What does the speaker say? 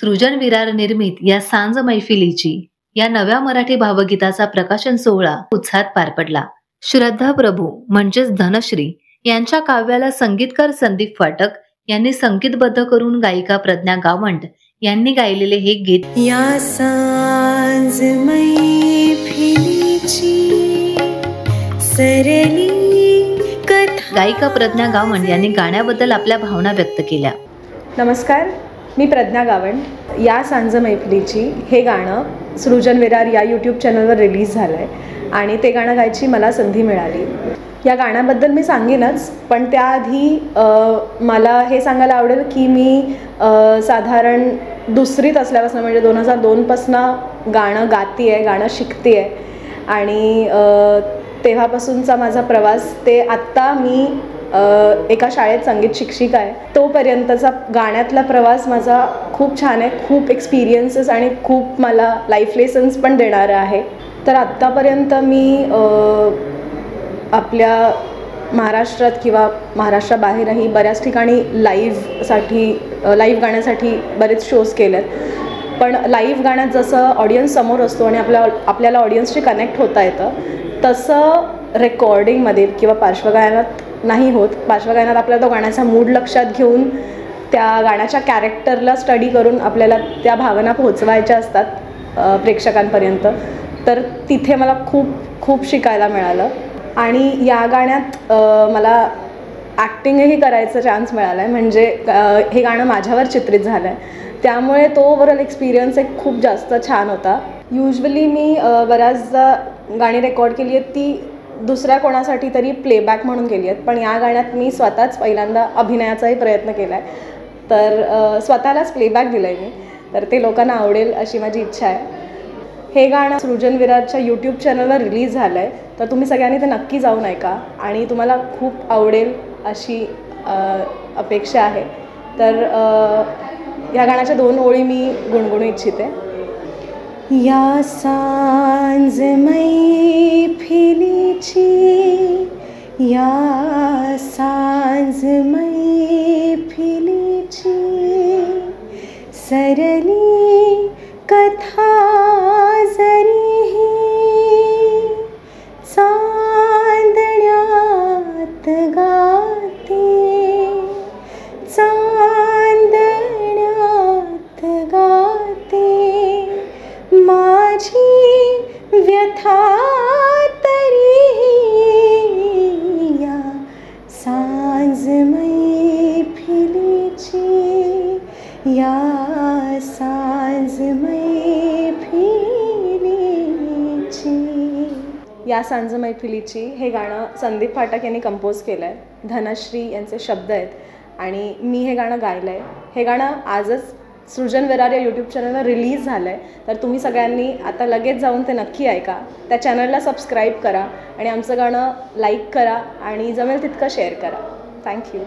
सृजन विरार निर्मित या सांज मैफिलीची या नव्या मराठी भावगीताचा प्रकाशन सोहळा उत्साहात पार पडला. श्रद्धा प्रभू म्हणजेच धनश्री यांच्या काव्याला संगीतकार संदीप फाटक यांनी संगीतबद्ध करून गायिका प्रज्ञा गावंड यांनी गायलेले हे गीत या सांज मैफिलीची सरली कथा. गायिका प्रज्ञा गावंड यांनी गाण्याबद्दल आपल्या भावना व्यक्त केल्या. नमस्कार, मी प्रज्ञा गावंड. या सांज मैफिलीची हे गाणं सृजन विरार या यूट्यूब चॅनलवर रिलीज झालं आहे आणि ते गाणं गायची मला संधी मिळाली. या गाण्याबद्दल मी सांगेनच, पण त्याआधी मला हे सांगायला आवडेल की मी साधारण दुसरीत असल्यापासून म्हणजे 2002पासून गाणं गाती आहे, गाणं शिकते आहे आणि तेव्हापासूनचा माझा प्रवास ते आत्ता मी एका शाळेत संगीत शिक्षिका आहे तोपर्यंतचा गाण्यातला प्रवास माझा खूप छान आहे. खूप एक्सपिरियन्सेस आणि खूप मला लाईफ लेसन्स पण देणारं आहे. तर आत्तापर्यंत मी आपल्या महाराष्ट्रात किंवा महाराष्ट्राबाहेरही बऱ्याच ठिकाणी लाईव्ह गाण्यासाठी बरेच शोज केलेत. पण लाईव्ह गाण्यात जसं ऑडियन्स समोर असतो आणि आपल्याला ऑडियन्सशी कनेक्ट होता येतं, तसं रेकॉर्डिंगमध्ये किंवा पार्श्वगायनात नाही होत. पार्श्वगायनात आपल्याला तो गाण्याचा मूड लक्षात घेऊन त्या गाण्याच्या कॅरेक्टरला स्टडी करून आपल्याला त्या भावना पोहोचवायच्या असतात प्रेक्षकांपर्यंत. तर तिथे मला खूप शिकायला मिळालं आणि या गाण्यात मला ॲक्टिंगही करायचा चान्स मिळाला आहे. म्हणजे हे गाणं माझ्यावर चित्रित झालं आहे, त्यामुळे तो ओव्हरऑल एक्सपिरियन्स एक खूप जास्त छान होता. युजली मी बऱ्याचदा गाणी रेकॉर्ड केली आहेत ती दुसऱ्या कोणासाठी तरी प्लेबॅक म्हणून केली आहेत, पण या गाण्यात मी स्वतःच पहिल्यांदा अभिनयाचाही प्रयत्न केला आहे. तर स्वतःलाच प्लेबॅक दिलं आहे मी, तर ते लोकांना आवडेल अशी माझी इच्छा आहे. हे गाणं सृजन विरारच्या यूट्यूब चॅनलवर रिलीज झालं आहे, तर तुम्ही सगळ्यांनी ते नक्की जाऊन ऐका आणि तुम्हाला खूप आवडेल अशी अपेक्षा आहे. तर या गाण्याच्या 2 ओळी मी गुणगुणू इच्छिते. या सांज मैफिलीची, या सांज मैफिलीची सरली कथा जरीही चांदण्यात गाते, चांदण्यात गाते माझी व्यथा तरीही. या सांज मैफिलीची, या सांज मैफिलीची. या सांज मैफिलीची हे गाणं संदीप फाटक यांनी कंपोज केलं आहे. धनश्री यांचे शब्द आहेत आणि मी हे गाणं गायलं आहे. हे गाणं आजच सृजन विरार या यूट्यूब चॅनलवर रिलीज झालं आहे, तर तुम्ही सगळ्यांनी आता लगेच जाऊन ते नक्की ऐका. त्या चॅनलला सबस्क्राईब करा आणि आमचं गाणं लाईक करा आणि जमेल तितकं शेअर करा. थँक्यू.